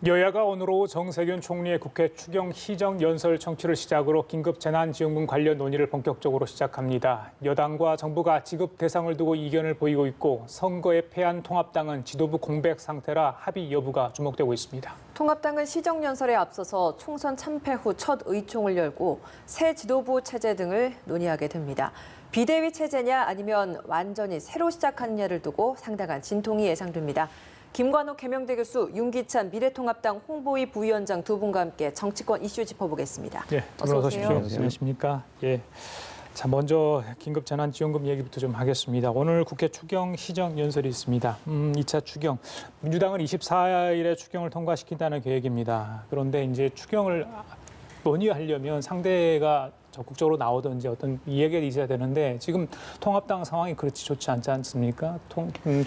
여야가 오늘 오후 정세균 총리의 국회 추경 시정 연설 청취를 시작으로 긴급 재난지원금 관련 논의를 본격적으로 시작합니다. 여당과 정부가 지급 대상을 두고 이견을 보이고 있고 선거에 패한 통합당은 지도부 공백 상태라 합의 여부가 주목되고 있습니다. 통합당은 시정 연설에 앞서서 총선 참패 후 첫 의총을 열고 새 지도부 체제 등을 논의하게 됩니다. 비대위 체제냐 아니면 완전히 새로 시작하느냐를 두고 상당한 진통이 예상됩니다. 김관옥 개명대 교수, 윤기찬 미래통합당 홍보위 부위원장 두 분과 함께 정치권 이슈 짚어보겠습니다. 네, 어서 오십시오. 안녕하십니까? 예. 자, 먼저 긴급 재난지원금 얘기부터 좀 하겠습니다. 오늘 국회 추경 시정 연설이 있습니다. 2차 추경. 민주당은 24일에 추경을 통과시킨다는 계획입니다. 그런데 이제 추경을 논의하려면 상대가 적극적으로 나오든지 어떤 이야기가 있어야 되는데 지금 통합당 상황이 그렇지 좋지 않지 않습니까?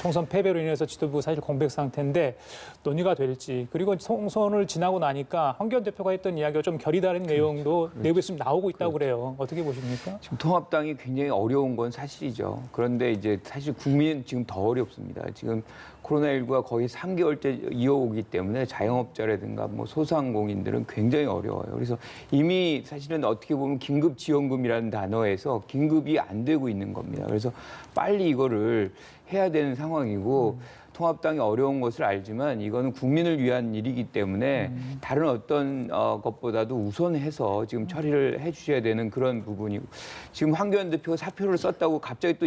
총선 패배로 인해서 지도부 사실 공백 상태인데 논의가 될지, 그리고 총선을 지나고 나니까 황교안 대표가 했던 이야기가 좀 결이 다른 내용도 내부에서 나오고 있다고 그래요. 어떻게 보십니까? 지금 통합당이 굉장히 어려운 건 사실이죠. 그런데 이제 사실 국민은 지금 더 어렵습니다. 지금 코로나19가 거의 3개월째 이어오기 때문에 자영업자라든가 뭐 소상공인들은 굉장히 어려워요. 그래서 이미 사실은 어떻게 보면 긴급지원금이라는 단어에서 긴급이 안 되고 있는 겁니다. 그래서 빨리 이거를 해야 되는 상황이고 통합당이 어려운 것을 알지만 이거는 국민을 위한 일이기 때문에 다른 어떤 것보다도 우선해서 지금 처리를 해주셔야 되는 그런 부분이고, 지금 황교안 대표가 사표를 썼다고 갑자기 또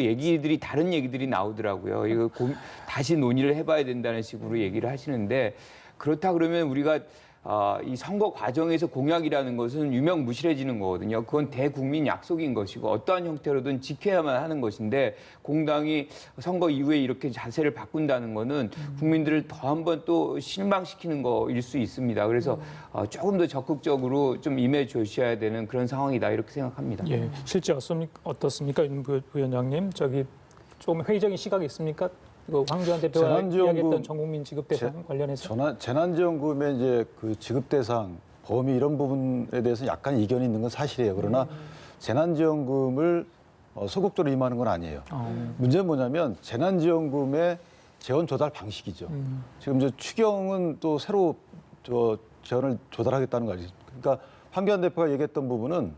다른 얘기들이 나오더라고요. 이거 다시 논의를 해봐야 된다는 식으로 얘기를 하시는데, 그렇다 그러면 우리가 이 선거 과정에서 공약이라는 것은 유명무실해지는 거거든요. 그건 대국민 약속인 것이고 어떠한 형태로든 지켜야만 하는 것인데, 공당이 선거 이후에 이렇게 자세를 바꾼다는 거는 국민들을 더 한 번 또 실망시키는 거일 수 있습니다. 그래서 조금 더 적극적으로 좀 임해 주셔야 되는 그런 상황이다, 이렇게 생각합니다. 예, 실제 어떻습니까, 윤 부위원장님? 좀 회의적인 시각이 있습니까? 황교안 대표가 이야기했던 전국민 지급 대상 관련해서 재난지원금의 이제 그 지급 대상 범위 이런 부분에 대해서 약간 이견이 있는 건 사실이에요. 그러나 재난지원금을 소극적으로 임하는 건 아니에요. 문제는 뭐냐면 재난지원금의 재원 조달 방식이죠. 지금 저 추경은 또 새로 재원을 조달하겠다는 거 아니겠습니까? 그러니까 황교안 대표가 얘기했던 부분은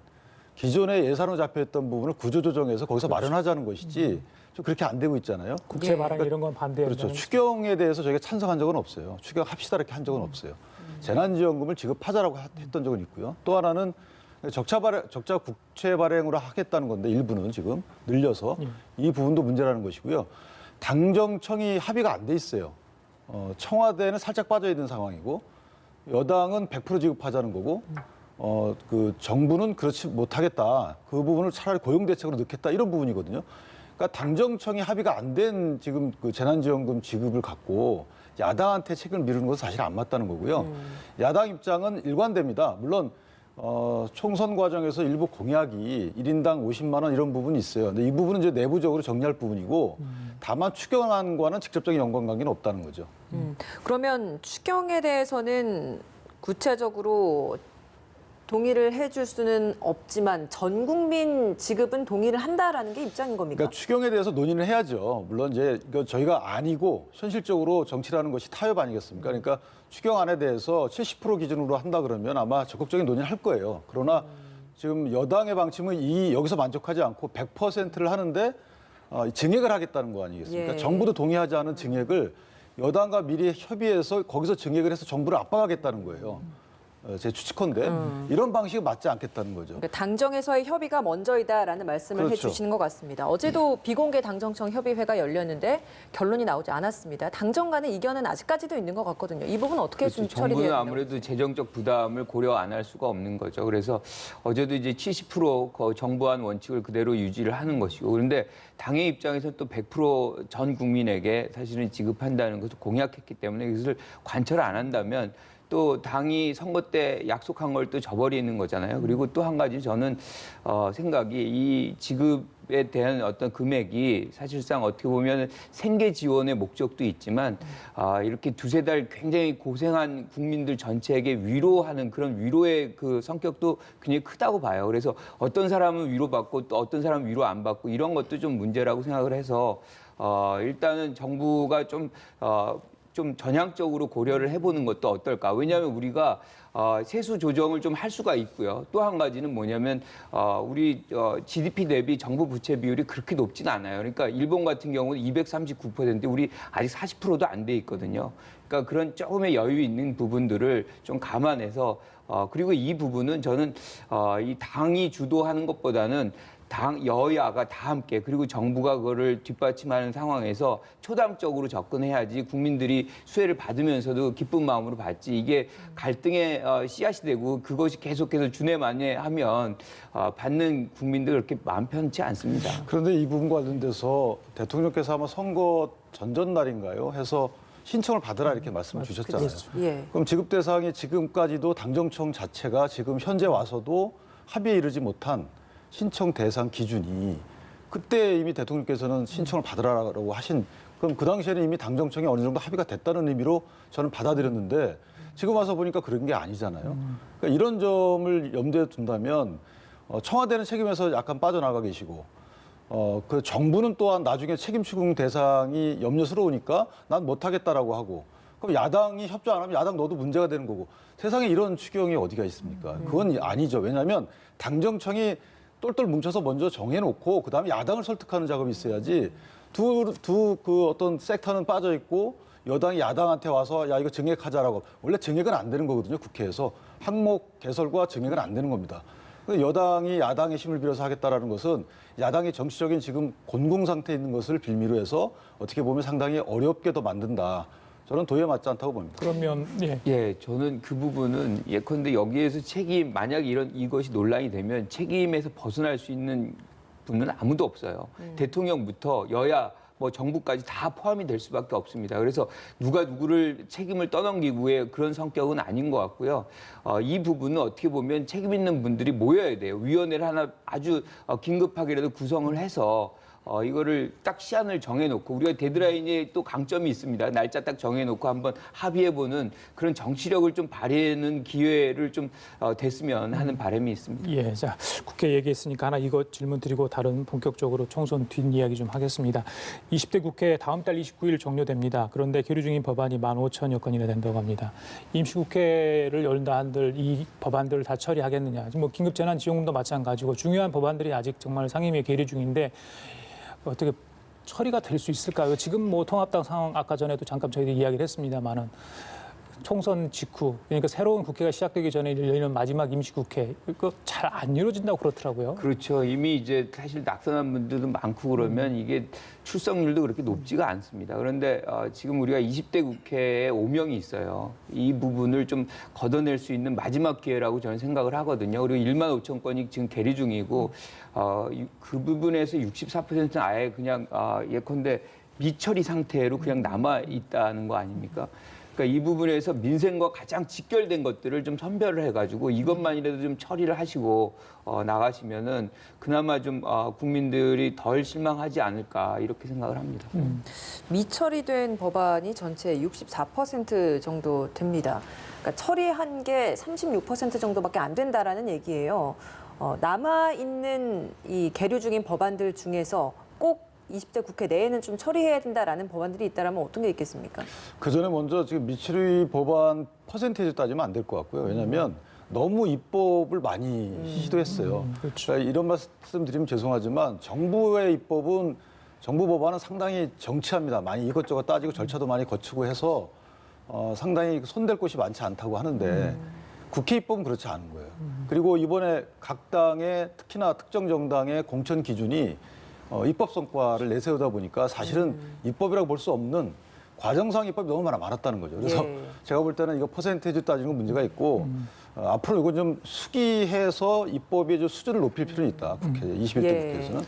기존에 예산으로 잡혀있던 부분을 구조조정해서 거기서 마련하자는 것이지 좀 그렇게 안 되고 있잖아요. 국채 발행 이런 건 반대한다는. 그렇죠. 추경에 대해서 저희가 찬성한 적은 없어요. 추경합시다 이렇게 한 적은 없어요. 재난지원금을 지급하자라고 했던 적은 있고요. 또 하나는 적자 국채 발행으로 하겠다는 건데 일부는 지금 늘려서 이 부분도 문제라는 것이고요. 당정청이 합의가 안 돼 있어요. 청와대는 살짝 빠져 있는 상황이고 여당은 100% 지급하자는 거고 그 정부는 그렇지 못하겠다. 그 부분을 차라리 고용대책으로 넣겠다, 이런 부분이거든요. 그러니까 당정청이 합의가 안 된 지금 그 재난지원금 지급을 갖고 야당한테 책임을 미루는 것은 사실 안 맞다는 거고요. 야당 입장은 일관됩니다. 물론 총선 과정에서 일부 공약이 1인당 50만 원 이런 부분이 있어요. 근데 이 부분은 이제 내부적으로 정리할 부분이고, 다만 추경안과는 직접적인 연관관계는 없다는 거죠. 그러면 추경에 대해서는 구체적으로 동의를 해줄 수는 없지만 전 국민 지급은 동의를 한다라는 게 입장인 겁니까? 그러니까 추경에 대해서 논의는 해야죠. 물론 이제 이거 저희가 아니고 현실적으로 정치라는 것이 타협 아니겠습니까? 그러니까 추경안에 대해서 70% 기준으로 한다 그러면 아마 적극적인 논의를 할 거예요. 그러나 지금 여당의 방침은 여기서 만족하지 않고 100%를 하는데 증액을 하겠다는 거 아니겠습니까? 예. 정부도 동의하지 않은 증액을 여당과 미리 협의해서 거기서 증액을 해서 정부를 압박하겠다는 거예요. 제 추측컨대 이런 방식이 맞지 않겠다는 거죠. 그러니까 당정에서의 협의가 먼저이다라는 말씀을 그렇죠. 해주시는 것 같습니다. 어제도 비공개 당정청 협의회가 열렸는데 결론이 나오지 않았습니다. 당정 간의 이견은 아직까지도 있는 것 같거든요. 이 부분은 어떻게 좀 처리돼야 정부는 되나요? 아무래도 재정적 부담을 고려 안 할 수가 없는 거죠. 그래서 어제도 이제 70% 정부안 원칙을 그대로 유지를 하는 것이고, 그런데 당의 입장에서 또 100% 전 국민에게 사실은 지급한다는 것을 공약했기 때문에 이것을 관철 안 한다면 또 당이 선거 때 약속한 걸 또 저버리는 거잖아요. 그리고 또 한 가지 저는 생각이, 이 지급에 대한 어떤 금액이 사실상 어떻게 보면 생계 지원의 목적도 있지만 이렇게 두세 달 굉장히 고생한 국민들 전체에게 위로하는 그런 위로의 그 성격도 굉장히 크다고 봐요. 그래서 어떤 사람은 위로받고 또 어떤 사람은 위로 안 받고 이런 것도 좀 문제라고 생각을 해서 일단은 정부가 좀 좀 전향적으로 고려를 해보는 것도 어떨까. 왜냐하면 우리가 세수 조정을 좀 할 수가 있고요. 또 한 가지는 뭐냐면 우리 GDP 대비 정부 부채 비율이 그렇게 높진 않아요. 그러니까 일본 같은 경우는 239%, 우리 아직 40%도 안 돼 있거든요. 그러니까 그런 조금의 여유 있는 부분들을 좀 감안해서 그리고 이 부분은 저는 이 당이 주도하는 것보다는 여야가 다 함께 그리고 정부가 그거를 뒷받침하는 상황에서 초당적으로 접근해야지 국민들이 수혜를 받으면서도 기쁜 마음으로 받지 이게 갈등의 씨앗이 되고 그것이 계속해서 주내만해하면 받는 국민들 그렇게 마음 편치 않습니다. 그런데 이 부분 관련돼서 대통령께서 아마 선거 전전날인가요? 해서 신청을 받으라 이렇게 말씀을 주셨잖아요. 예. 그럼 지급 대상이 지금까지도 당정청 자체가 지금 현재 와서도 합의에 이르지 못한 신청 대상 기준이 그때 이미 대통령께서는 신청을 받으라고 하신 그럼 그 당시에는 이미 당정청이 어느 정도 합의가 됐다는 의미로 저는 받아들였는데 지금 와서 보니까 그런 게 아니잖아요. 그러니까 이런 점을 염두에 둔다면 청와대는 책임에서 약간 빠져나가 계시고 그 정부는 또한 나중에 책임 추궁 대상이 염려스러우니까 난 못하겠다라고 하고 그럼 야당이 협조 안 하면 야당 너도 문제가 되는 거고 세상에 이런 추경이 어디가 있습니까? 그건 아니죠. 왜냐하면 당정청이 똘똘 뭉쳐서 먼저 정해놓고 그다음에 야당을 설득하는 작업이 있어야지 그 어떤 섹터는 빠져 있고 여당이 야당한테 와서 야 이거 증액하자라고 원래 증액은 안 되는 거거든요. 국회에서 항목 개설과 증액은 안 되는 겁니다. 여당이 야당의 힘을 빌어서 하겠다라는 것은 야당이 정치적인 지금 곤공 상태에 있는 것을 빌미로 해서 어떻게 보면 상당히 어렵게 더 만든다. 저는 도저히 맞지 않다고 봅니다. 그러면 저는 그 부분은 예컨대 여기에서 만약 이것이 논란이 되면 책임에서 벗어날 수 있는 분은 아무도 없어요. 대통령부터 여야 뭐 정부까지 다 포함이 될 수밖에 없습니다. 그래서 누가 누구를 책임을 떠넘기고의 그런 성격은 아닌 것 같고요. 이 부분은 어떻게 보면 책임 있는 분들이 모여야 돼요. 위원회를 하나 아주 긴급하게라도 구성을 해서 이거를 딱 시한을 정해놓고 우리가 데드라인에 또 강점이 있습니다. 날짜 딱 정해놓고 한번 합의해보는 그런 정치력을 좀 발휘하는 기회를 좀 됐으면 하는 바람이 있습니다. 예, 자 국회 얘기했으니까 하나 이거 질문 드리고 다른 본격적으로 총선 뒷이야기 좀 하겠습니다. 20대 국회 다음 달 29일 종료됩니다. 그런데 계류 중인 법안이 15,000여 건이나 된다고 합니다. 임시국회를 열다 한들 이 법안들을 다 처리하겠느냐. 뭐 긴급재난지원금도 마찬가지고 중요한 법안들이 아직 정말 상임위에 계류 중인데 어떻게 처리가 될 수 있을까요? 지금 뭐 통합당 상황 아까 전에도 잠깐 저희들이 이야기를 했습니다만은 총선 직후 그러니까 새로운 국회가 시작되기 전에 열리는 마지막 임시국회 이거 잘 안 이루어진다고 그렇더라고요. 그렇죠. 이미 이제 사실 낙선한 분들도 많고 그러면 이게 출석률도 그렇게 높지가 않습니다. 그런데 지금 우리가 20대 국회에 5명이 있어요. 이 부분을 좀 걷어낼 수 있는 마지막 기회라고 저는 생각을 하거든요. 그리고 15,000건이 지금 계류 중이고 그 부분에서 64%는 아예 그냥 예컨대 미처리 상태로 그냥 남아 있다는 거 아닙니까? 그러니까 이 부분에서 민생과 가장 직결된 것들을 좀 선별을 해가지고 이것만이라도 좀 처리를 하시고 나가시면은 그나마 좀 국민들이 덜 실망하지 않을까 이렇게 생각을 합니다. 미처리된 법안이 전체 64% 정도 됩니다. 그러니까 처리한 게 36% 정도밖에 안 된다라는 얘기예요. 남아 있는 이 계류 중인 법안들 중에서 꼭 20대 국회 내에는 좀 처리해야 된다라는 법안들이 있다면 어떤 게 있겠습니까? 그 전에 먼저 지금 미처리 법안 퍼센테이지 따지면 안 될 것 같고요. 왜냐하면 너무 입법을 많이 시도했어요. 그렇죠. 그러니까 이런 말씀 드리면 죄송하지만 정부의 입법은 정부 법안은 상당히 정치합니다. 많이 이것저것 따지고 절차도 많이 거치고 해서 상당히 손댈 곳이 많지 않다고 하는데 국회 입법은 그렇지 않은 거예요. 그리고 이번에 각 당의 특히나 특정 정당의 공천 기준이 입법 성과를 내세우다 보니까 사실은 입법이라고 볼 수 없는 과정상 입법이 너무 많았다는 거죠. 그래서 제가 볼 때는 이거 퍼센테이지 따지는 건 문제가 있고 앞으로 이거 좀 수기해서 입법의 좀 수준을 높일 필요는 있다. 국회 21대 국회에서는.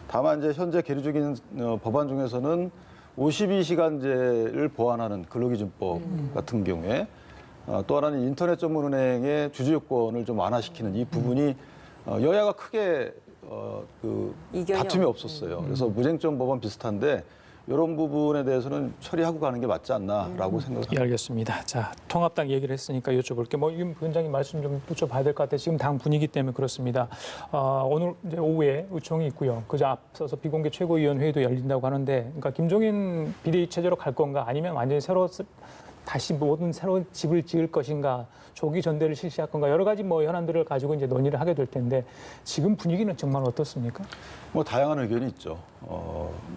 다만 이제 현재 계류 중인 법안 중에서는 52시간제를 보완하는 근로기준법 같은 경우에 또 하나는 인터넷 전문은행의 주주요건을 좀 완화시키는 이 부분이 여야가 크게 다툼이 없었어요. 그래서 무쟁점 법안 비슷한데 이런 부분에 대해서는 처리하고 가는 게 맞지 않나라고 생각합니다. 예, 알겠습니다. 자, 통합당 얘기를 했으니까 여쭤볼게. 임 위원장님 말씀 좀 여쭤봐야 될 것 같아요. 지금 당 분위기 때문에 그렇습니다. 오늘 이제 오후에 의총이 있고요. 그저 앞서서 비공개 최고위원회의도 열린다고 하는데, 그러니까 김종인 비대위 체제로 갈 건가, 아니면 완전히 다시 모든 새로운 집을 지을 것인가, 조기 전대를 실시할 건가, 여러 가지 현안들을 가지고 이제 논의를 하게 될 텐데, 지금 분위기는 정말 어떻습니까? 다양한 의견이 있죠.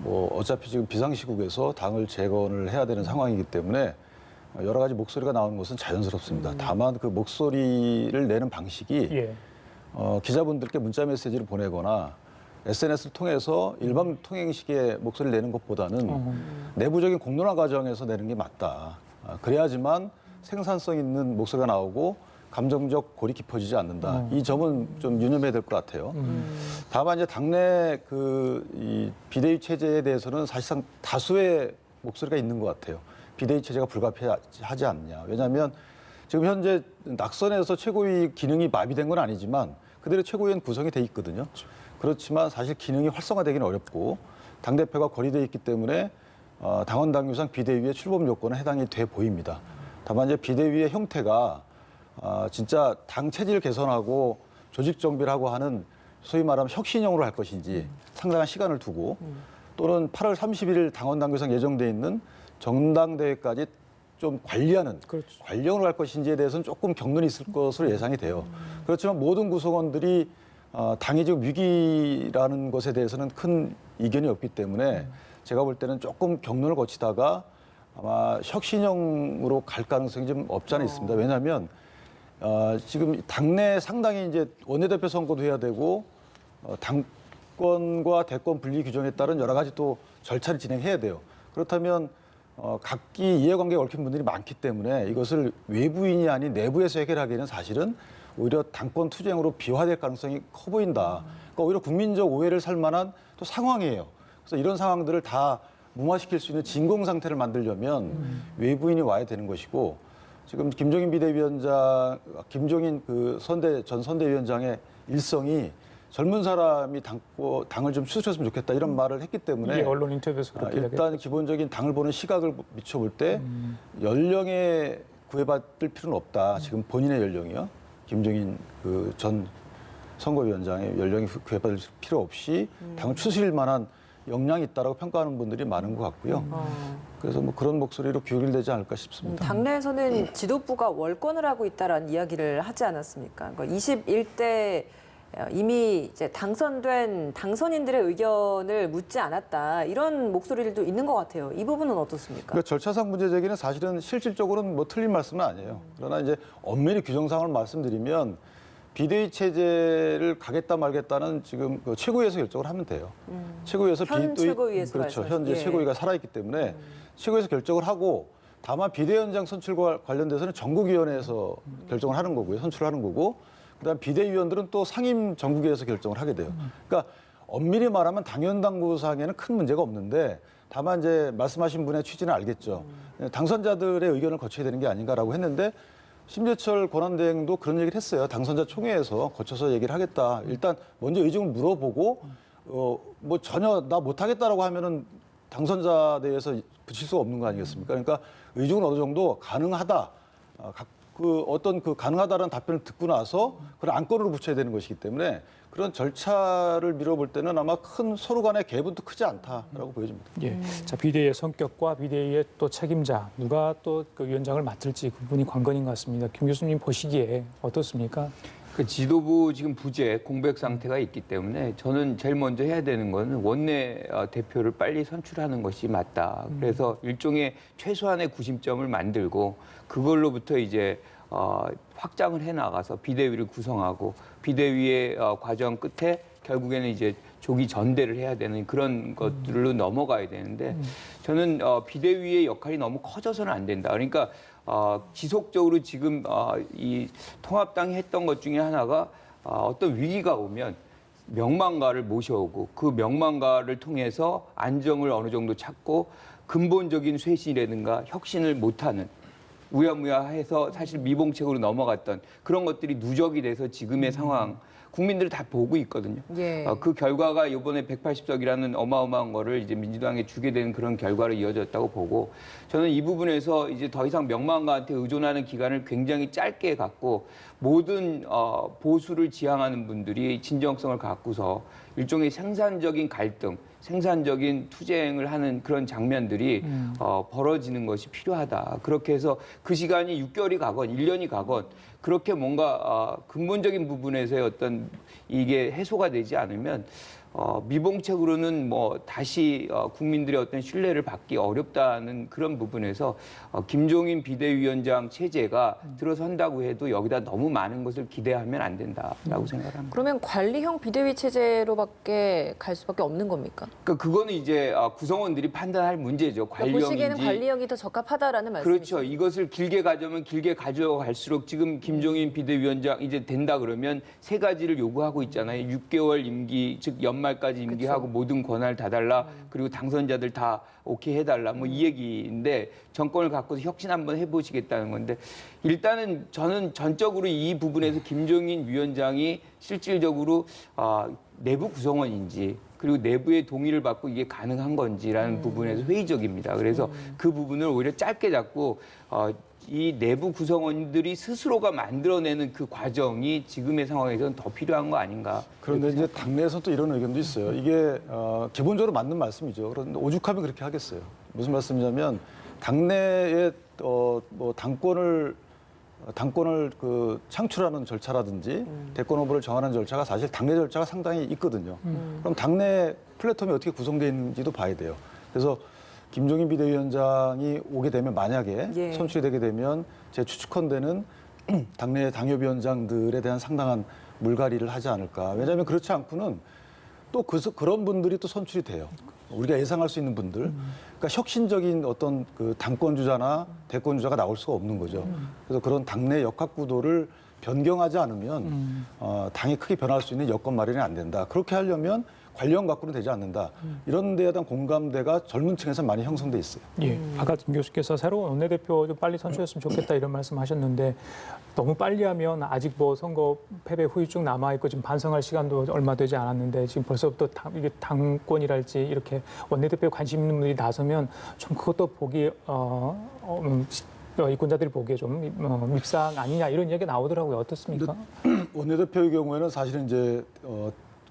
어차피 지금 비상시국에서 당을 재건을 해야 되는 상황이기 때문에 여러 가지 목소리가 나오는 것은 자연스럽습니다. 다만 그 목소리를 내는 방식이 예. 기자분들께 문자 메시지를 보내거나 SNS를 통해서 일반 통행식의 목소리를 내는 것보다는 내부적인 공론화 과정에서 내는 게 맞다. 그래야지만 생산성 있는 목소리가 나오고 감정적 골이 깊어지지 않는다. 이 점은 좀 유념해야 될 것 같아요. 다만 이제 당내 이 비대위 체제에 대해서는 사실상 다수의 목소리가 있는 것 같아요. 비대위 체제가 불가피하지 않냐. 왜냐하면 지금 현재 낙선에서 최고위 기능이 마비된 건 아니지만 그대로 최고위원 구성이 돼 있거든요. 그렇지만 사실 기능이 활성화되기는 어렵고 당대표가 거리돼 있기 때문에 당원 당규상 비대위의 출범 요건은 해당이 돼 보입니다. 다만 이제 비대위의 형태가 진짜 당 체질 개선하고 조직 정비를 하고 하는 소위 말하면 혁신형으로 할 것인지 상당한 시간을 두고 또는 8월 30일 당원 당규상 예정돼 있는 정당대회까지 좀 관리하는 그렇죠. 관령으로 할 것인지에 대해서는 조금 격론이 있을 것으로 예상이 돼요. 그렇지만 모든 구성원들이 당이 지금 위기라는 것에 대해서는 큰 이견이 없기 때문에 제가 볼 때는 조금 격론을 거치다가 아마 혁신형으로 갈 가능성이 좀 없지 않아 있습니다. 왜냐하면 지금 당내 상당히 이제 원내대표 선거도 해야 되고 당권과 대권 분리 규정에 따른 여러 가지 또 절차를 진행해야 돼요. 그렇다면 각기 이해관계가 얽힌 분들이 많기 때문에 이것을 외부인이 아닌 내부에서 해결하기에는 사실은 오히려 당권 투쟁으로 비화될 가능성이 커 보인다. 그러니까 오히려 국민적 오해를 살 만한 또 상황이에요. 그래서 이런 상황들을 다 무마시킬 수 있는 진공 상태를 만들려면 외부인이 와야 되는 것이고 지금 김종인 비대위원장, 김종인 전 선대위원장의 일성이 젊은 사람이 당을 좀 추스렸으면 좋겠다 이런 말을 했기 때문에 언론 인터뷰에서 그렇게 일단 기본적인 당을 보는 시각을 비춰볼 때 연령에 구애받을 필요는 없다. 지금 본인의 연령이요. 김종인 전 선거위원장의 연령이 구애받을 필요 없이 당을 추스릴 만한 역량이 있다라고 평가하는 분들이 많은 것 같고요. 그래서 그런 목소리로 기울되지 않을까 싶습니다. 당내에서는 지도부가 월권을 하고 있다라는 이야기를 하지 않았습니까? 그러니까 21대 이미 이제 당선된 당선인들의 의견을 묻지 않았다 이런 목소리들도 있는 것 같아요. 이 부분은 어떻습니까? 그러니까 절차상 문제 제기는 사실은 실질적으로는 틀린 말씀은 아니에요. 그러나 이제 엄밀히 규정상을 말씀드리면 비대위 체제를 가겠다 말겠다는 지금 최고위에서 결정을 하면 돼요. 최고위에서 최고위에서 그렇죠. 현재 최고위가 살아있기 때문에 최고위에서 결정을 하고 다만 비대위원장 선출과 관련돼서는 전국위원회에서 결정을 하는 거고요. 선출을 하는 거고 그다음 비대위원들은 또 상임 전국위에서 결정을 하게 돼요. 그러니까 엄밀히 말하면 당연당구상에는 큰 문제가 없는데 다만 이제 말씀하신 분의 취지는 알겠죠. 당선자들의 의견을 거쳐야 되는 게 아닌가라고 했는데 심재철 권한대행도 그런 얘기를 했어요. 당선자 총회에서 거쳐서 얘기를 하겠다. 일단 먼저 의중을 물어보고 전혀 나 못하겠다라고 하면은 당선자 대회에서 붙일 수가 없는 거 아니겠습니까? 그러니까 의중은 어느 정도 가능하다. 어떤 가능하다라는 답변을 듣고 나서 그걸 안건으로 붙여야 되는 것이기 때문에 그런 절차를 미뤄볼 때는 아마 큰 서로 간의 갭은 크지 않다라고 보여집니다. 예. 자, 비대위의 성격과 비대위의 또 책임자, 누가 또 그 위원장을 맡을지 그 부분이 관건인 것 같습니다. 김 교수님 보시기에 어떻습니까? 그 지도부 지금 부재 공백 상태가 있기 때문에 저는 제일 먼저 해야 되는 거는 원내 대표를 빨리 선출하는 것이 맞다. 그래서 일종의 최소한의 구심점을 만들고 그걸로부터 이제 확장을 해 나가서 비대위를 구성하고 비대위의 과정 끝에 결국에는 이제 조기 전대를 해야 되는 그런 것들로 넘어가야 되는데 저는 비대위의 역할이 너무 커져서는 안 된다. 그러니까 지속적으로 지금 이 통합당이 했던 것 중에 하나가 어떤 위기가 오면 명망가를 모셔오고 그 명망가를 통해서 안정을 어느 정도 찾고 근본적인 쇄신이라든가 혁신을 못하는 우야무야해서 사실 미봉책으로 넘어갔던 그런 것들이 누적이 돼서 지금의 상황 국민들이 다 보고 있거든요. 예. 그 결과가 이번에 180석이라는 어마어마한 거를 이제 민주당에 주게 되는 그런 결과로 이어졌다고 보고 저는 이 부분에서 이제 더 이상 명망가한테 의존하는 기간을 굉장히 짧게 갖고 모든 보수를 지향하는 분들이 진정성을 갖고서 일종의 생산적인 갈등, 생산적인 투쟁을 하는 그런 장면들이 벌어지는 것이 필요하다. 그렇게 해서 그 시간이 6개월이 가건 1년이 가건 그렇게 뭔가 근본적인 부분에서의 어떤 이게 해소가 되지 않으면 미봉책으로는 뭐 다시 국민들의 어떤 신뢰를 받기 어렵다는 그런 부분에서 김종인 비대위원장 체제가 들어선다고 해도 여기다 너무 많은 것을 기대하면 안 된다라고 생각합니다. 그러면 관리형 비대위 체제로밖에 갈 수밖에 없는 겁니까? 그러니까 그거는 이제 구성원들이 판단할 문제죠. 그러니까 보시기에는 관리형이 더 적합하다라는 말씀이시죠? 그렇죠. 이것을 길게 가져면 길게 가져갈수록 지금 김종인 비대위원장 이제 된다 그러면 세 가지를 요구하고 있잖아요. 6개월 임기, 즉 연말까지 임기하고 그쵸. 모든 권한을 다 달라. 그리고 당선자들 다 오케이 해달라. 뭐 이 얘기인데 정권을 갖고서 혁신 한번 해보시겠다는 건데 일단은 저는 전적으로 이 부분에서 김종인 위원장이 실질적으로 내부 구성원인지 그리고 내부의 동의를 받고 이게 가능한 건지라는 부분에서 회의적입니다. 그래서 그 부분을 오히려 짧게 잡고 이 내부 구성원들이 스스로가 만들어내는 그 과정이 지금의 상황에서는 더 필요한 거 아닌가. 그런데 이제 당내에서 또 이런 의견도 있어요. 이게 기본적으로 맞는 말씀이죠. 그런데 오죽하면 그렇게 하겠어요. 무슨 말씀이냐면 당내에 뭐 당권을 그 창출하는 절차라든지 대권 후보를 정하는 절차가 사실 당내 절차가 상당히 있거든요. 그럼 당내 플랫폼이 어떻게 구성되어 있는지도 봐야 돼요. 그래서 김종인 비대위원장이 오게 되면 만약에 예. 선출이 되게 되면 제 추측컨대는 당내 당협위원장들에 대한 상당한 물갈이를 하지 않을까. 왜냐하면 그렇지 않고는 또 그런 분들이 또 선출이 돼요. 우리가 예상할 수 있는 분들. 그러니까 혁신적인 어떤 그 당권 주자나 대권 주자가 나올 수가 없는 거죠. 그래서 그런 당내 역학 구도를 변경하지 않으면 당이 크게 변할 수 있는 여건 마련이 안 된다. 그렇게 하려면 관련 갖고는 되지 않는다. 이런 데에 대한 공감대가 젊은 층에서 많이 형성돼 있어요. 예. 아까 김 교수께서 새로운 원내대표 좀 빨리 선출했으면 좋겠다 이런 말씀하셨는데 너무 빨리 하면 아직 뭐 선거 패배 후유증 남아 있고 지금 반성할 시간도 얼마 되지 않았는데 지금 벌써부터 이게 당권이랄지 이렇게 원내대표에 관심 있는 분들이 나서면 좀 그것도 보기 이권자들이 보기에 좀 밉상 아니냐 이런 얘기가 나오더라고요. 어떻습니까? 원내대표의 경우에는 사실은 이제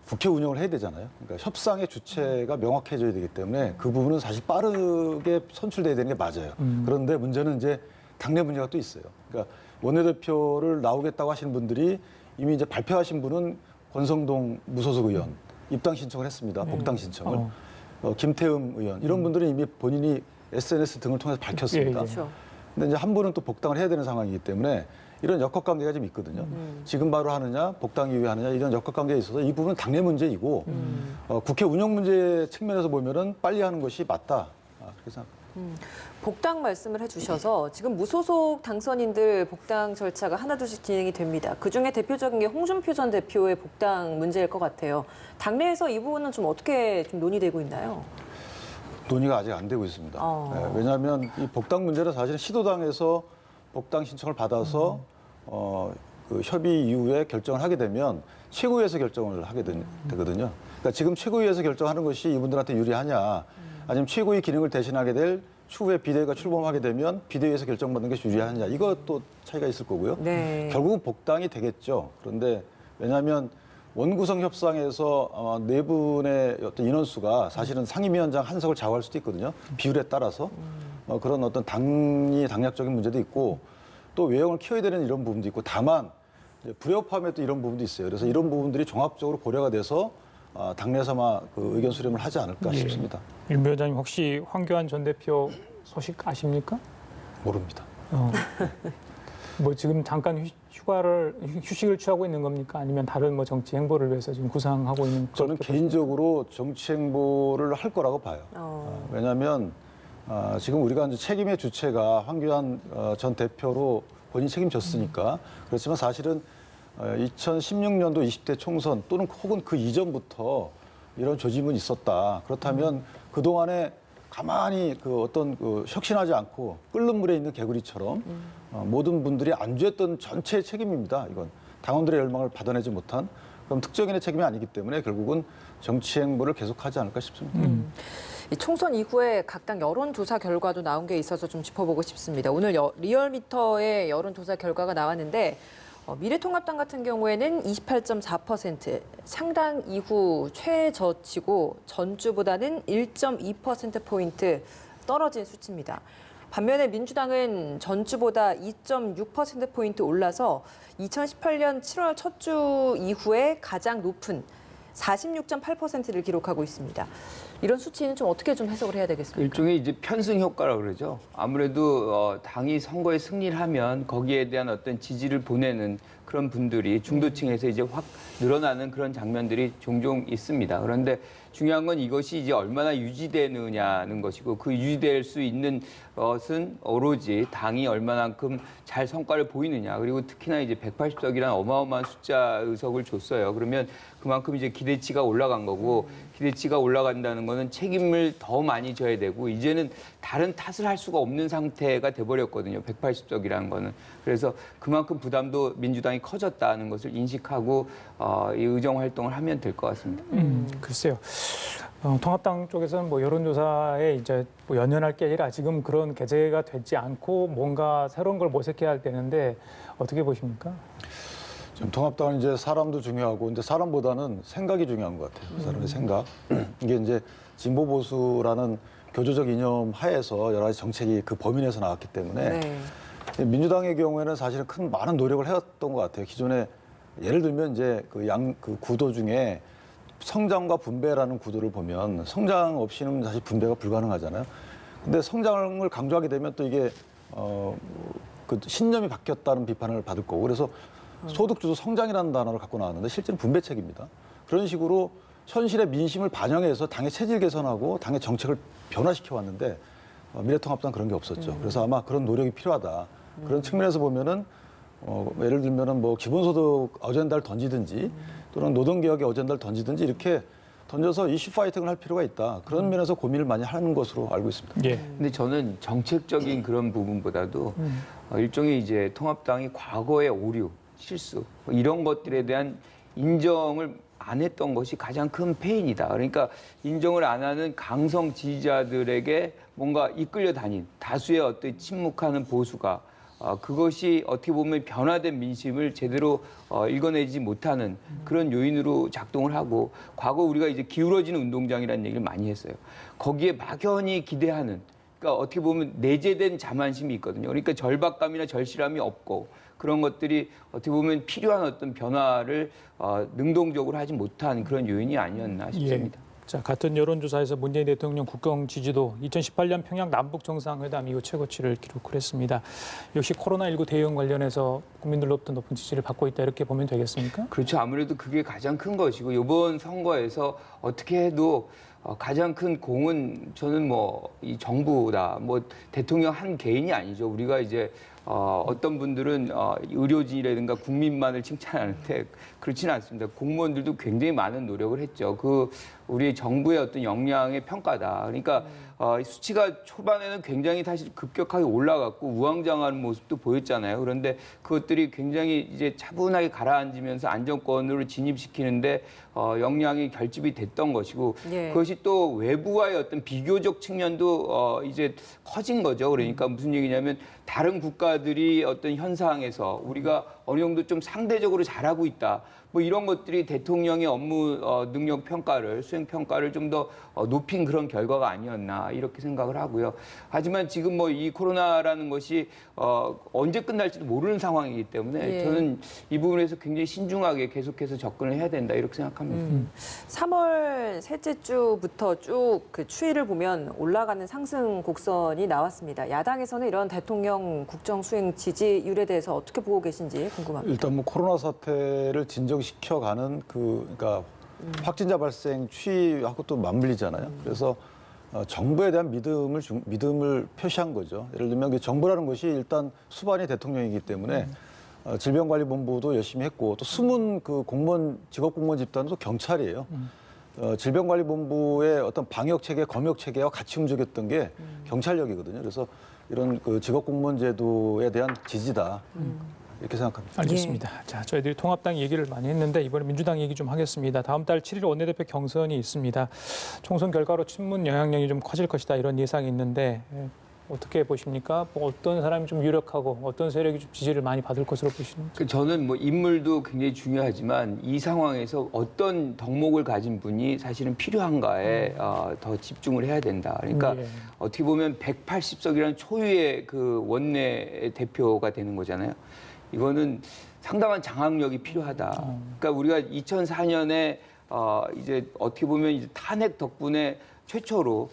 국회 운영을 해야 되잖아요. 그러니까 협상의 주체가 명확해져야 되기 때문에 그 부분은 사실 빠르게 선출돼야 되는 게 맞아요. 그런데 문제는 이제 당내 문제가 또 있어요. 그러니까 원내대표를 나오겠다고 하시는 분들이 이미 이제 발표하신 분은 권성동 무소속 의원 입당 신청을 했습니다. 복당 신청을. 김태흠 의원 이런 분들은 이미 본인이 SNS 등을 통해서 밝혔습니다. 그렇죠. 근데 이제 한 분은 또 복당을 해야 되는 상황이기 때문에 이런 역학관계가 좀 있거든요. 지금 바로 하느냐, 복당 이후에 하느냐 이런 역학관계에 있어서 이 부분은 당내 문제이고 국회 운영 문제 측면에서 보면은 빨리 하는 것이 맞다. 그래서 복당 말씀을 해주셔서 지금 무소속 당선인들 복당 절차가 하나둘씩 진행이 됩니다. 그중에 대표적인 게 홍준표 전 대표의 복당 문제일 것 같아요. 당내에서 이 부분은 좀 어떻게 좀 논의되고 있나요? 논의가 아직 안 되고 있습니다. 네, 왜냐하면 이 복당 문제는 사실 시도당에서 복당 신청을 받아서 그 협의 이후에 결정을 하게 되면 최고위에서 결정을 하게 되거든요. 그러니까 지금 최고위에서 결정하는 것이 이분들한테 유리하냐, 아니면 최고위 기능을 대신하게 될 추후에 비대위가 출범하게 되면 비대위에서 결정받는 것이 유리하냐, 이것도 차이가 있을 거고요. 네. 결국은 복당이 되겠죠. 그런데 왜냐하면 원구성 협상에서 네 분의 어떤 인원수가 사실은 상임위원장 한 석을 좌우할 수도 있거든요. 비율에 따라서. 그런 어떤 당략적인 문제도 있고 또 외형을 키워야 되는 이런 부분도 있고 다만 불협화음에 또 이런 부분도 있어요. 그래서 이런 부분들이 종합적으로 고려가 돼서 당내에서 아마 그 의견 수렴을 하지 않을까 싶습니다. 윤 위원장님 혹시 황교안 전 대표 소식 아십니까? 모릅니다. 뭐 지금 잠깐 휴식을 취하고 있는 겁니까? 아니면 다른 뭐 정치 행보를 위해서 지금 구상하고 있는? 저는 개인적으로 정치 행보를 할 거라고 봐요. 왜냐하면 지금 우리가 이제 책임의 주체가 황교안 전 대표로 본인이 책임졌으니까 그렇지만 사실은 2016년도 20대 총선 또는 혹은 그 이전부터 이런 조짐은 있었다. 그렇다면 그동안에 가만히 그 어떤 그 혁신하지 않고 끓는 물에 있는 개구리처럼 모든 분들이 안주했던 전체의 책임입니다. 이건 당원들의 열망을 받아내지 못한 그럼 특정인의 책임이 아니기 때문에 결국은 정치 행보를 계속하지 않을까 싶습니다. 이 총선 이후에 각 당 여론조사 결과도 나온 게 있어서 좀 짚어보고 싶습니다. 오늘 리얼미터의 여론조사 결과가 나왔는데 미래통합당 같은 경우에는 28.4%, 창당 이후 최저치고 전주보다는 1.2%포인트 떨어진 수치입니다. 반면에 민주당은 전주보다 2.6%포인트 올라서 2018년 7월 첫 주 이후에 가장 높은 46.8%를 기록하고 있습니다. 이런 수치는 좀 어떻게 좀 해석을 해야 되겠습니까? 일종의 이제 편승 효과라고 그러죠. 아무래도 당이 선거에 승리를 하면 거기에 대한 어떤 지지를 보내는 그런 분들이 중도층에서 이제 확 늘어나는 그런 장면들이 종종 있습니다. 그런데 중요한 건 이것이 이제 얼마나 유지되느냐는 것이고 그 유지될 수 있는 것은 오로지 당이 얼마만큼 잘 성과를 보이느냐. 그리고 특히나 이제 180석이라는 어마어마한 숫자 의석을 줬어요. 그러면 그만큼 이제 기대치가 올라간 거고 기대치가 올라간다는 거는 책임을 더 많이 져야 되고 이제는 다른 탓을 할 수가 없는 상태가 돼버렸거든요. 180석이라는 거는. 그래서 그만큼 부담도 민주당이 커졌다는 것을 인식하고 이 의정 활동을 하면 될 것 같습니다. 글쎄요. 통합당 쪽에서는 뭐 여론조사에 이제 뭐 연연할 게 아니라 지금 그런 개재가 되지 않고 뭔가 새로운 걸 모색해야 할 때는데 어떻게 보십니까? 지금 통합당은 이제 사람도 중요하고, 근데 사람보다는 생각이 중요한 것 같아요. 그 사람의 생각. 이게 이제 진보 보수라는 교조적 이념 하에서 여러 가지 정책이 그 범위 내에서 나왔기 때문에 네. 민주당의 경우에는 사실은 많은 노력을 해왔던 것 같아요. 기존에 예를 들면 이제 그 구도 중에 성장과 분배라는 구도를 보면 성장 없이는 사실 분배가 불가능하잖아요. 근데 성장을 강조하게 되면 또 이게 그 신념이 바뀌었다는 비판을 받을 거고, 그래서 소득주도 성장이라는 단어를 갖고 나왔는데 실제는 분배책입니다. 그런 식으로 현실의 민심을 반영해서 당의 체질 개선하고 당의 정책을 변화시켜 왔는데 미래통합당 그런 게 없었죠. 그래서 아마 그런 노력이 필요하다. 그런 측면에서 보면은 예를 들면은 뭐 기본소득 어젠다를 던지든지 또는 노동개혁의 어젠다를 던지든지 이렇게 던져서 이슈 파이팅을 할 필요가 있다. 그런 면에서 고민을 많이 하는 것으로 알고 있습니다. 예. 근데 저는 정책적인 그런 부분보다도 일종의 이제 통합당이 과거의 오류, 실수 이런 것들에 대한 인정을 안 했던 것이 가장 큰 패인이다. 그러니까 인정을 안 하는 강성 지지자들에게 뭔가 이끌려 다닌 다수의 어떤 침묵하는 보수가 그것이 어떻게 보면 변화된 민심을 제대로 읽어내지 못하는 그런 요인으로 작동을 하고 과거 우리가 이제 기울어지는 운동장이라는 얘기를 많이 했어요. 거기에 막연히 기대하는 그러니까 어떻게 보면 내재된 자만심이 있거든요. 그러니까 절박감이나 절실함이 없고 그런 것들이 어떻게 보면 필요한 어떤 변화를 능동적으로 하지 못한 그런 요인이 아니었나 싶습니다. 예. 자, 같은 여론조사에서 문재인 대통령 국정 지지도 2018년 평양 남북 정상회담 이후 최고치를 기록을 했습니다. 역시 코로나19 대응 관련해서 국민들로부터 높은 지지를 받고 있다 이렇게 보면 되겠습니까? 그렇죠. 아무래도 그게 가장 큰 것이고 이번 선거에서 어떻게 해도 가장 큰 공은 저는 뭐 이 정부다. 뭐 대통령 한 개인이 아니죠. 우리가 이제 어떤 분들은 의료진이라든가 국민만을 칭찬하는데 그렇지는 않습니다. 공무원들도 굉장히 많은 노력을 했죠. 그 우리 정부의 어떤 역량의 평가다. 그러니까 수치가 초반에는 굉장히 사실 급격하게 올라갔고 우왕좌왕하는 모습도 보였잖아요. 그런데 그것들이 굉장히 이제 차분하게 가라앉으면서 안정권으로 진입시키는데 역량이 결집이 됐던 것이고 예. 그것이 또 외부와의 어떤 비교적 측면도 이제 커진 거죠. 그러니까 무슨 얘기냐면 다른 국가들이 어떤 현상에서 우리가 어느 정도 좀 상대적으로 잘하고 있다. 뭐 이런 것들이 대통령의 업무 능력 평가를 수행 평가를 좀 더 높인 그런 결과가 아니었나 이렇게 생각을 하고요. 하지만 지금 뭐 이 코로나라는 것이 언제 끝날지도 모르는 상황이기 때문에 예. 저는 이 부분에서 굉장히 신중하게 계속해서 접근을 해야 된다 이렇게 생각합니다. 3월 셋째 주부터 쭉 그 추이를 보면 올라가는 상승 곡선이 나왔습니다. 야당에서는 이런 대통령 국정 수행 지지율에 대해서 어떻게 보고 계신지 궁금합니다. 일단 뭐 코로나 사태를 진정시켜가는 그러니까 확진자 발생 추이하고 또 맞물리잖아요. 그래서 정부에 대한 믿음을 표시한 거죠. 예를 들면 그 정부라는 것이 일단 수반이 대통령이기 때문에 질병관리본부도 열심히 했고 또 숨은 그 공무원 직업공무원 집단은 또 경찰이에요. 질병관리본부의 어떤 방역 체계, 검역 체계와 같이 움직였던 게 경찰력이거든요. 그래서 이런 그 직업공무원 제도에 대한 지지다. 이렇게 생각합니다. 알겠습니다. 자, 저희들이 통합당 얘기를 많이 했는데 이번에 민주당 얘기 좀 하겠습니다. 다음 달 7일 원내대표 경선이 있습니다. 총선 결과로 친문 영향력이 좀 커질 것이다 이런 예상이 있는데 어떻게 보십니까? 뭐 어떤 사람이 좀 유력하고 어떤 세력이 좀 지지를 많이 받을 것으로 보시는지. 저는 뭐 인물도 굉장히 중요하지만 이 상황에서 어떤 덕목을 가진 분이 사실은 필요한가에 더 집중을 해야 된다. 그러니까 예. 어떻게 보면 180석이라는 초유의 그 원내 대표가 되는 거잖아요. 이거는 상당한 장악력이 필요하다. 그러니까 우리가 2004년에 이제 어떻게 보면 이제 탄핵 덕분에 최초로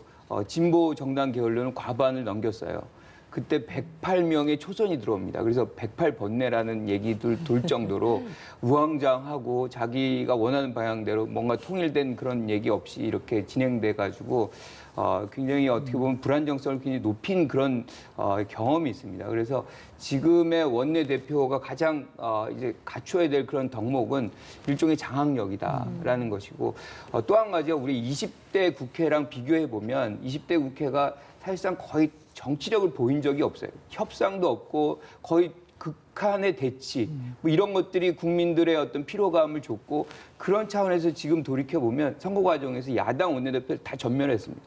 진보 정당 계열로는 과반을 넘겼어요. 그때 108명의 초선이 들어옵니다. 그래서 108번뇌라는 얘기들 돌 정도로 우왕좌왕하고 자기가 원하는 방향대로 뭔가 통일된 그런 얘기 없이 이렇게 진행돼 가지고 굉장히 어떻게 보면 불안정성을 굉장히 높인 그런 경험이 있습니다. 그래서 지금의 원내대표가 가장 이제 갖춰야 될 그런 덕목은 일종의 장악력이다라는 것이고 또 한 가지가 우리 20대 국회랑 비교해 보면 20대 국회가 사실상 거의 정치력을 보인 적이 없어요. 협상도 없고 거의 극한의 대치 뭐 이런 것들이 국민들의 어떤 피로감을 줬고 그런 차원에서 지금 돌이켜 보면 선거 과정에서 야당 원내대표를 다 전멸했습니다.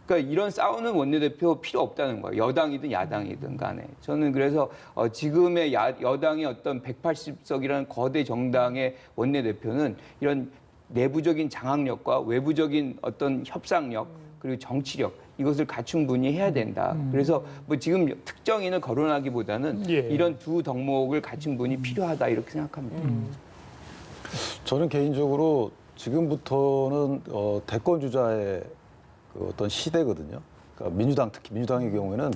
그러니까 이런 싸우는 원내대표 필요 없다는 거예요. 여당이든 야당이든 간에. 저는 그래서 지금의 여당의 어떤 180석이라는 거대 정당의 원내대표는 이런 내부적인 장악력과 외부적인 어떤 협상력 그리고 정치력 이것을 갖춘 분이 해야 된다. 그래서 뭐 지금 특정인을 거론하기보다는 예. 이런 두 덕목을 갖춘 분이 필요하다 이렇게 생각합니다. 저는 개인적으로 지금부터는 대권 주자의 그 어떤 시대거든요. 그러니까 민주당 특히 민주당의 경우에는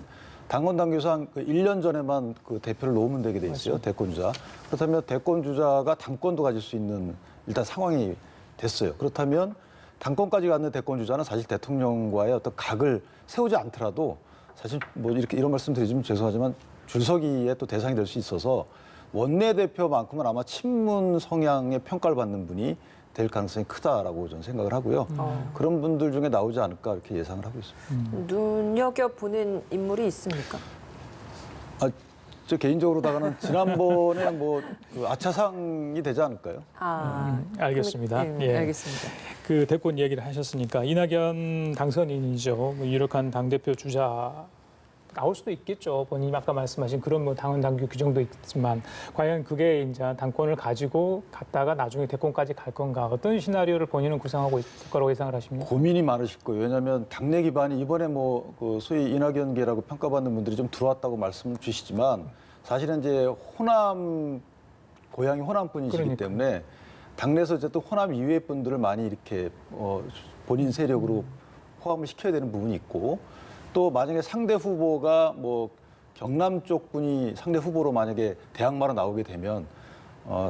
당원 당규상 그 1년 전에만 그 대표를 놓으면 되게 돼 있어요. 대권 주자. 그렇다면 대권 주자가 당권도 가질 수 있는 일단 상황이 됐어요. 그렇다면 당권까지 갖는 대권 주자는 사실 대통령과의 어떤 각을 세우지 않더라도 사실 뭐 이렇게 이런 말씀 드리면 죄송하지만 줄서기의 또 대상이 될 수 있어서 원내대표만큼은 아마 친문 성향의 평가를 받는 분이 될 가능성이 크다라고 저는 생각을 하고요. 그런 분들 중에 나오지 않을까 이렇게 예상을 하고 있습니다. 눈여겨보는 인물이 있습니까? 저 개인적으로다가는 지난번에 그 아차상이 되지 않을까요? 알겠습니다. 예, 알겠습니다. 그 대권 얘기를 하셨으니까 이낙연 당선인이죠. 뭐 유력한 당대표 주자 나올 수도 있겠죠. 본인이 아까 말씀하신 그런 뭐 당원 당규 규정도 있지만 과연 그게 이제 당권을 가지고 갔다가 나중에 대권까지 갈 건가 어떤 시나리오를 본인은 구상하고 있을 거라고 예상을 하십니까? 고민이 많으실 거예요. 왜냐하면 당내 기반이 이번에 뭐 그 소위 이낙연계라고 평가받는 분들이 좀 들어왔다고 말씀을 주시지만 사실은 이제 호남 고향이 호남 분이시기 그러니까. 때문에 당내에서 어쨌든 호남 이외의 분들을 많이 이렇게 본인 세력으로 포함을 시켜야 되는 부분이 있고 또 만약에 상대 후보가 뭐 경남 쪽 분이 상대 후보로 만약에 대항마로 나오게 되면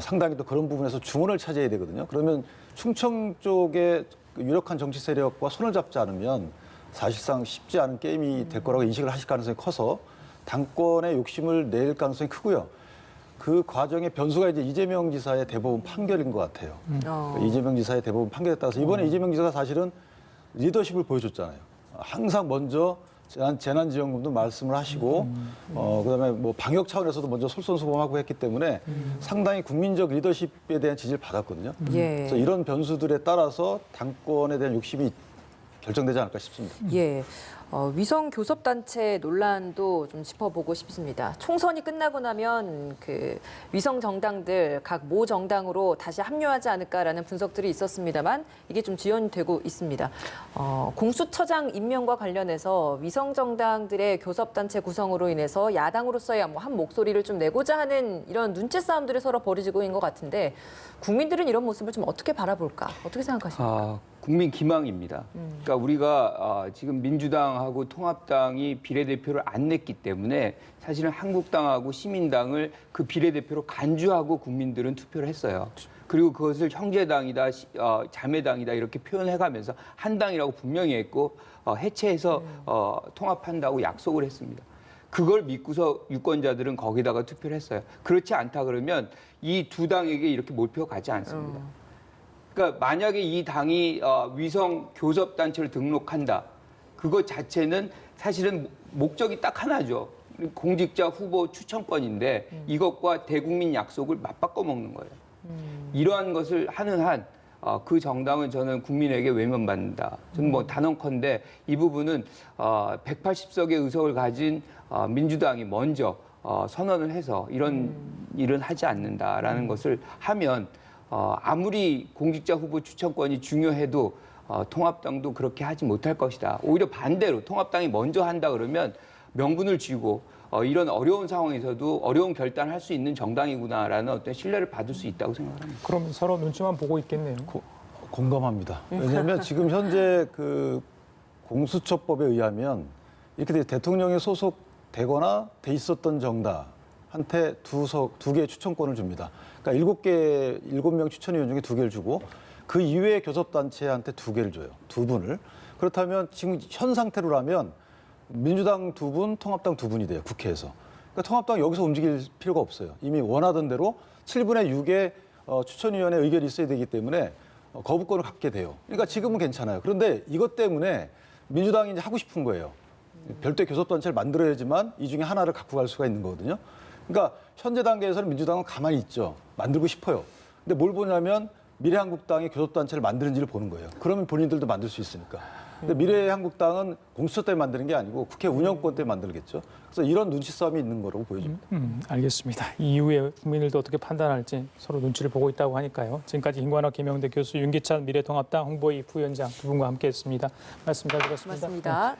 상당히 또 그런 부분에서 중원을 차지해야 되거든요. 그러면 충청 쪽의 유력한 정치 세력과 손을 잡지 않으면 사실상 쉽지 않은 게임이 될 거라고 인식을 하실 가능성이 커서 당권의 욕심을 낼 가능성이 크고요. 그 과정의 변수가 이제 이재명 지사의 대법원 판결인 것 같아요. 이재명 지사의 대법원 판결에 따라서 이번에 이재명 지사가 사실은 리더십을 보여줬잖아요. 항상 먼저 재난지원금도 말씀을 하시고 그다음에 뭐 방역 차원에서도 먼저 솔선수범하고 했기 때문에 상당히 국민적 리더십에 대한 지지를 받았거든요. 그래서 이런 변수들에 따라서 당권에 대한 욕심이 결정되지 않을까 싶습니다. 예. 위성 교섭단체 논란도 좀 짚어보고 싶습니다. 총선이 끝나고 나면 그 위성 정당들 각 모 정당으로 다시 합류하지 않을까라는 분석들이 있었습니다만 이게 좀 지연되고 있습니다. 공수처장 임명과 관련해서 위성 정당들의 교섭단체 구성으로 인해서 야당으로서의 뭐 한 목소리를 좀 내고자 하는 이런 눈치 싸움들이 서로 벌어지고 있는 것 같은데 국민들은 이런 모습을 좀 어떻게 바라볼까? 어떻게 생각하십니까? 국민 기망입니다. 그러니까 우리가 지금 민주당하고 통합당이 비례대표를 안 냈기 때문에 사실은 한국당하고 시민당을 그 비례대표로 간주하고 국민들은 투표를 했어요. 그리고 그것을 형제당이다, 자매당이다 이렇게 표현해가면서 한 당이라고 분명히 했고 해체해서 통합한다고 약속을 했습니다. 그걸 믿고서 유권자들은 거기다가 투표를 했어요. 그렇지 않다 그러면 이 두 당에게 이렇게 몰표가 가지 않습니다. 그러니까 만약에 이 당이 위성 교섭단체를 등록한다. 그것 자체는 사실은 목적이 딱 하나죠. 공직자 후보 추천권인데 이것과 대국민 약속을 맞바꿔 먹는 거예요. 이러한 것을 하는 한 그 정당은 저는 국민에게 외면받는다. 저는 뭐 단언컨대 이 부분은 180석의 의석을 가진 민주당이 먼저 선언을 해서 이런 일은 하지 않는다라는 것을 하면 아무리 공직자 후보 추천권이 중요해도 통합당도 그렇게 하지 못할 것이다. 오히려 반대로 통합당이 먼저 한다 그러면 명분을 쥐고 이런 어려운 상황에서도 어려운 결단을 할 수 있는 정당이구나라는 어떤 신뢰를 받을 수 있다고 생각합니다. 그럼 서로 눈치만 보고 있겠네요. 공감합니다. 왜냐하면 지금 현재 그 공수처법에 의하면 이렇게 대통령에 소속되거나 돼 있었던 정당한테 두 개의 추천권을 줍니다. 그러니까 7명 추천위원 중에 2개를 주고 그 이외의 교섭단체한테 2개를 줘요. 2분을. 그렇다면 지금 현 상태로라면 민주당 2분, 통합당 2분이 돼요. 국회에서. 그러니까 통합당 여기서 움직일 필요가 없어요. 이미 원하던 대로 7분의 6의 추천위원회 의견이 있어야 되기 때문에 거부권을 갖게 돼요. 그러니까 지금은 괜찮아요. 그런데 이것 때문에 민주당이 이제 하고 싶은 거예요. 별도의 교섭단체를 만들어야지만 이 중에 하나를 갖고 갈 수가 있는 거거든요. 그러니까 현재 단계에서는 민주당은 가만히 있죠. 만들고 싶어요. 근데 뭘 보냐면 미래한국당이 교섭단체를 만드는지를 보는 거예요. 그러면 본인들도 만들 수 있으니까. 근데 미래한국당은 공수처 때문에 만드는 게 아니고 국회 운영권 때문에 만들겠죠. 그래서 이런 눈치 싸움이 있는 거라고 보여집니다. 알겠습니다. 이후에 국민들도 어떻게 판단할지 서로 눈치를 보고 있다고 하니까요. 지금까지 김관옥, 김영대 교수, 윤기찬 미래통합당 홍보위 부위원장 두 분과 함께했습니다. 말씀 잘 들었습니다. 고맙습니다.